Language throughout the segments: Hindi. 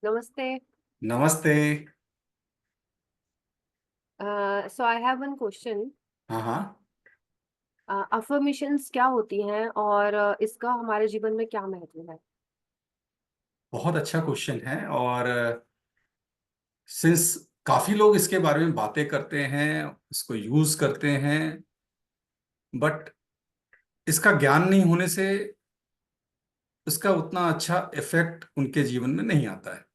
Namaste. नमस्ते। So I have one question. हाँ हाँ। Affirmations क्या होती हैं और इसका हमारे जीवन में क्या महत्व है? बहुत अच्छा क्वेश्चन है। और सिंस काफी लोग इसके बारे में बातें करते हैं, इसको यूज करते हैं, बट इसका ज्ञान नहीं होने से इसका उतना अच्छा इफेक्ट उनके जीवन में नहीं आता है।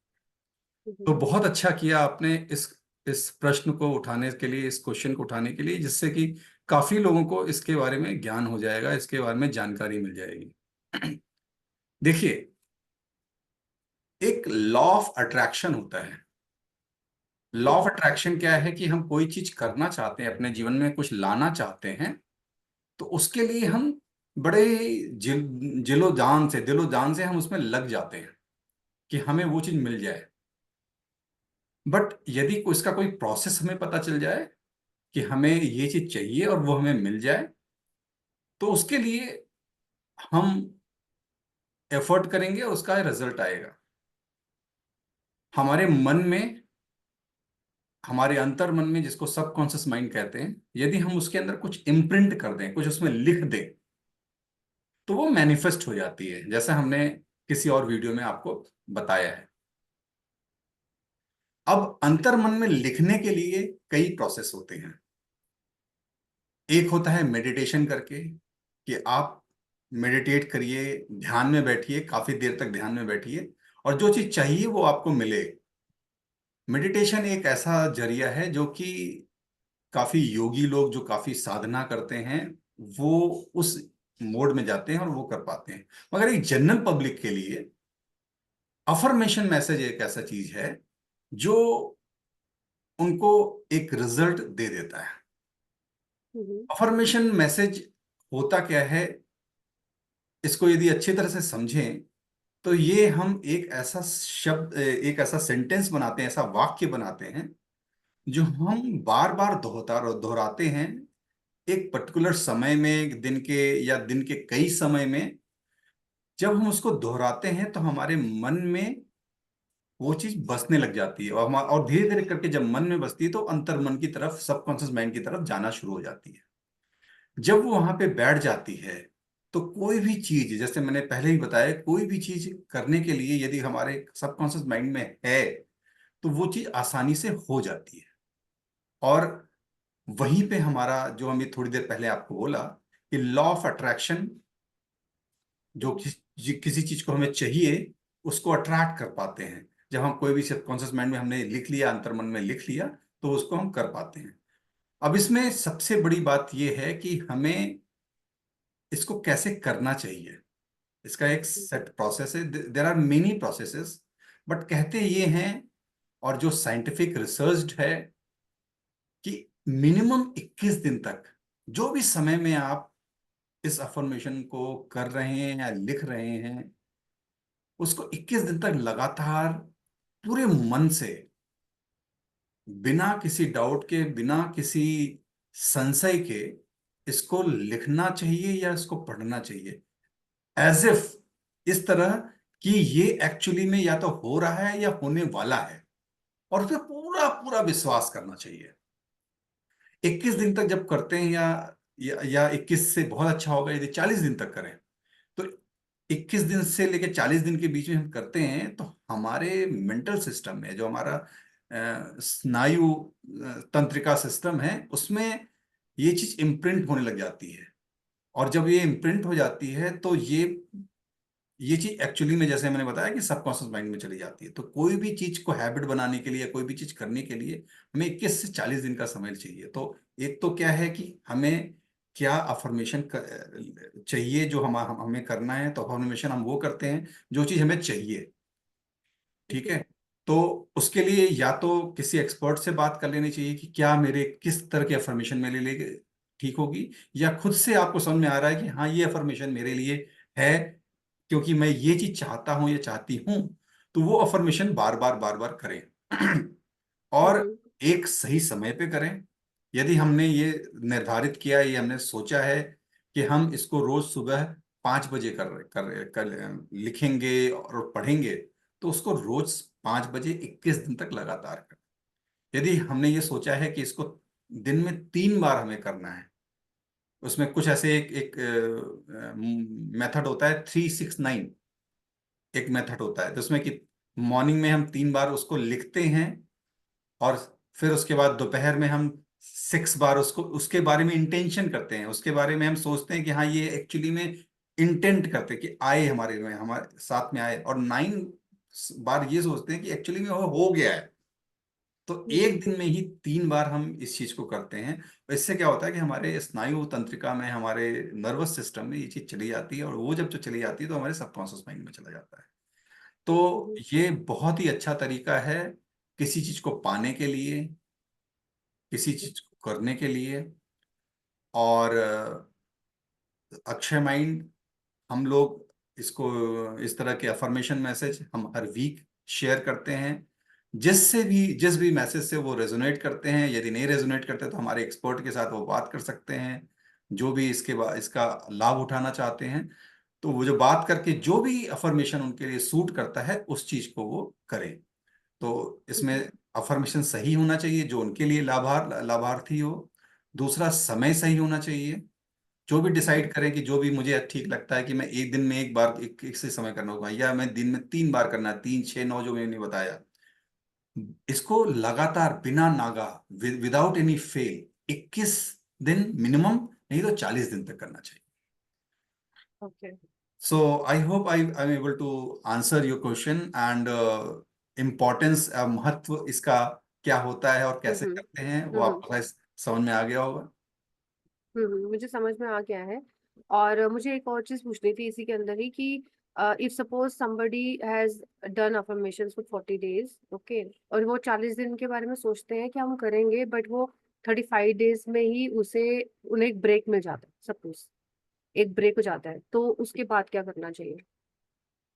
तो हम्म। बहुत अच्छा किया आपने इस प्रश्न को उठाने के लिए, इस क्वेश्चन को उठाने के लिए, जिससे कि काफी लोगों को इसके बारे में ज्ञान हो जाएगा, इसके बारे में जानकारी मिल जाएगी। देखिए, एक लॉ ऑफ अट्रैक्शन होता है। Law of hmm. अट्रैक्शन क्या है कि हम कोई चीज करना चाहते हैं, अपने जीवन में कुछ लाना चाहते हैं, तो उसके लिए हम बड़े दिलो जान से हम उसमें लग जाते हैं कि हमें वो चीज मिल जाए। बट यदि इसका कोई प्रोसेस हमें पता चल जाए कि हमें ये चीज चाहिए और वो हमें मिल जाए, तो उसके लिए हम एफर्ट करेंगे और उसका रिजल्ट आएगा। हमारे मन में, हमारे अंतर मन में, जिसको सबकॉन्शियस माइंड कहते हैं, यदि हम उसके अंदर कुछ इम्प्रिंट कर दें, कुछ उसमें लिख दें, तो वो मैनिफेस्ट हो जाती है, जैसा हमने किसी और वीडियो में आपको बताया है। अब अंतर मन में लिखने के लिए कई प्रोसेस होते हैं। एक होता है मेडिटेशन करके, कि आप मेडिटेट करिए, ध्यान में बैठिए, काफी देर तक ध्यान में बैठिए और जो चीज चाहिए वो आपको मिले। मेडिटेशन एक ऐसा जरिया है जो कि काफी योगी लोग जो काफी साधना करते हैं, वो उस मोड में जाते हैं और वो कर पाते हैं। मगर एक जनरल पब्लिक के लिए अफर्मेशन मैसेज एक ऐसा चीज है जो उनको एक रिजल्ट दे देता है। हम्म। अफर्मेशन मैसेज होता क्या है, इसको यदि अच्छी तरह से समझें, तो ये हम एक ऐसा शब्द, एक ऐसा सेंटेंस बनाते हैं, ऐसा वाक्य बनाते हैं जो हम बार बार दोहराते हैं। एक पर्टिकुलर समय में, दिन के या दिन के कई समय में जब हम उसको दोहराते हैं तो हमारे मन में वो चीज बसने लग जाती है, और धीरे धीरे करके जब मन में बसती है तो अंतर मन की तरफ, सबकॉन्शियस माइंड की तरफ जाना शुरू हो जाती है। जब वो वहां पे बैठ जाती है, तो कोई भी चीज, जैसे मैंने पहले ही बताया, कोई भी चीज करने के लिए यदि हमारे सबकॉन्शियस माइंड में है, तो वो चीज आसानी से हो जाती है। और वहीं पे हमारा, जो हम ये थोड़ी देर पहले आपको बोला, कि लॉ ऑफ अट्रैक्शन, जो हम्म। किसी चीज को हमें चाहिए उसको अट्रैक्ट कर पाते हैं। जब हम कोई भी सबकॉन्शियस माइंड में हमने लिख लिया, अंतर्मन में लिख लिया, तो उसको हम कर पाते हैं। अब इसमें सबसे बड़ी बात यह है कि हमें इसको कैसे करना चाहिए। इसका एक सेट प्रोसेस है, there are many processes, but कहते ये हैं, और जो साइंटिफिक रिसर्च है, कि मिनिमम 21 दिन तक, जो भी समय में आप इस अफर्मेशन को कर रहे हैं या लिख रहे हैं, उसको 21 दिन तक लगातार पूरे मन से, बिना किसी डाउट के, बिना किसी संशय के, इसको लिखना चाहिए या इसको पढ़ना चाहिए, एज इफ, इस तरह कि ये एक्चुअली में या तो हो रहा है या होने वाला है, और उस पर पूरा पूरा विश्वास करना चाहिए। 21 दिन तक जब करते हैं, या 21 से बहुत अच्छा होगा यदि 40 दिन तक करें, तो 21 दिन से लेकर 40 दिन के बीच में हम करते हैं, तो हमारे मेंटल सिस्टम में, जो हमारा स्नायु तंत्रिका सिस्टम है, उसमें ये चीज इम्प्रिंट होने लग जाती है। और जब ये इम्प्रिंट हो जाती है, तो ये चीज एक्चुअली में, जैसे मैंने बताया, कि सबकॉन्शियस माइंड में चली जाती है। तो कोई भी चीज को हैबिट बनाने के लिए, कोई भी चीज करने के लिए, हमें 21 से 40 दिन का समय चाहिए। तो एक तो क्या है कि हमें क्या अफर्मेशन चाहिए, जो हमें करना है, तो अफर्मेशन हम वो करते हैं जो चीज हमें चाहिए। ठीक है। हम्म। तो उसके लिए या तो किसी एक्सपर्ट से बात कर लेनी चाहिए कि क्या मेरे, किस तरह की अफर्मेशन मेरे लिए ठीक होगी, या खुद से आपको समझ में आ रहा है कि हाँ, ये अफर्मेशन मेरे लिए है, क्योंकि मैं ये चीज चाहता हूं या चाहती हूं, तो वो अफर्मेशन बार बार करें। और हम्म। एक सही समय पे करें। यदि हमने ये निर्धारित किया है, ये हमने सोचा है कि हम इसको रोज सुबह 5 बजे कर लिखेंगे और पढ़ेंगे, तो उसको रोज 5 बजे 21 दिन तक लगातार करें। यदि हमने ये सोचा है कि इसको दिन में 3 बार हमें करना है, उसमें कुछ ऐसे एक एक मेथड होता है 369, एक मेथड होता है जिसमें कि मॉर्निंग में हम 3 बार उसको लिखते हैं, और फिर उसके बाद दोपहर में हम 6 बार उसको उसके बारे में इंटेंशन करते हैं, उसके बारे में हम सोचते हैं कि हाँ ये एक्चुअली में इंटेंट करते हैं कि आए हमारे में, हमारे साथ में आए, और 9 बार ये सोचते हैं कि एक्चुअली में वो हो गया है। तो एक दिन में ही 3 बार हम इस चीज को करते हैं। इससे क्या होता है कि हमारे स्नायु तंत्रिका में, हमारे नर्वस सिस्टम में ये चीज चली जाती है, और वो जब चली जाती है तो हमारे सबकॉन्शियस माइंड में चला जाता है। तो ये बहुत ही अच्छा तरीका है किसी चीज को पाने के लिए, किसी चीज को करने के लिए। और अक्षय माइंड, हम लोग इसको, इस तरह के अफर्मेशन मैसेज हम हर वीक शेयर करते हैं। जिस भी मैसेज से वो रेजोनेट करते हैं, यदि नहीं रेजोनेट करते तो हमारे एक्सपर्ट के साथ वो बात कर सकते हैं, जो भी इसके बाद इसका लाभ उठाना चाहते हैं। तो वो जो बात करके जो भी अफर्मेशन उनके लिए सूट करता है उस चीज को वो करें। तो इसमें अफर्मेशन सही होना चाहिए जो उनके लिए लाभार्थी हो। दूसरा, समय सही होना चाहिए। जो भी डिसाइड करें कि जो भी मुझे ठीक लगता है कि मैं एक दिन में एक बार एक से समय करना होगा, या मैं दिन में 3 बार करना है, 3, 6, 9 जो मैंने बताया, इसको लगातार बिना नागा, विदाउट एनी फेल 21 दिन मिनिमम, नहीं तो 40 दिन तक करना चाहिए। Okay. So I hope I am able to answer your question, and importance, महत्व इसका क्या होता है और कैसे हम्म। करते हैं वो हम्म। आपको समझ में आ गया होगा। मुझे समझ में आ गया है। और मुझे एक और चीज पूछनी थी इसी के अंदर ही कि if suppose somebody has done affirmations for 40 days, okay, और वो 40 दिन के बारे में सोचते हैं कि हम करेंगे, बट वो 35 days में ही उसे उन्हें एक ब्रेक मिल जाता है, सपोज एक ब्रेक हो जाता है, तो उसके बाद क्या करना चाहिए?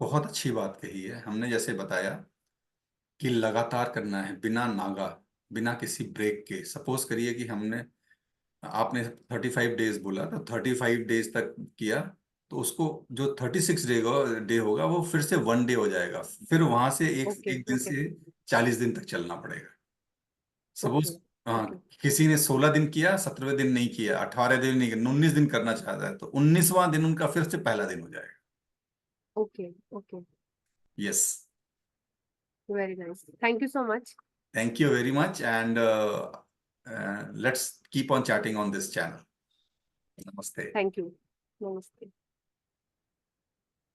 बहुत अच्छी बात कही है, हमने जैसे बताया कि लगातार करना है बिना नागा, बिना किसी ब्रेक के। सपोज करिए कि हमने, आपने 35 डेज बोला, तो 35 डेज तक किया, तो उसको जो 36 डे होगा वो फिर से 1 डे हो जाएगा, फिर वहां से एक ओके। एक दिन ओके। से 40 दिन तक चलना पड़ेगा। Suppose, okay. हाँ, ओके। किसी ने 16 दिन किया, 17वें दिन नहीं किया, 18 दिन नहीं किया, 19 दिन करना चाहता है, तो 19वां दिन उनका फिर से पहला दिन हो जाएगा। Okay. Okay. Yes. Very nice, thank you so much. Thank you very much, and let's keep on chatting on this channel. नमस्ते। Thank you. नमस्ते।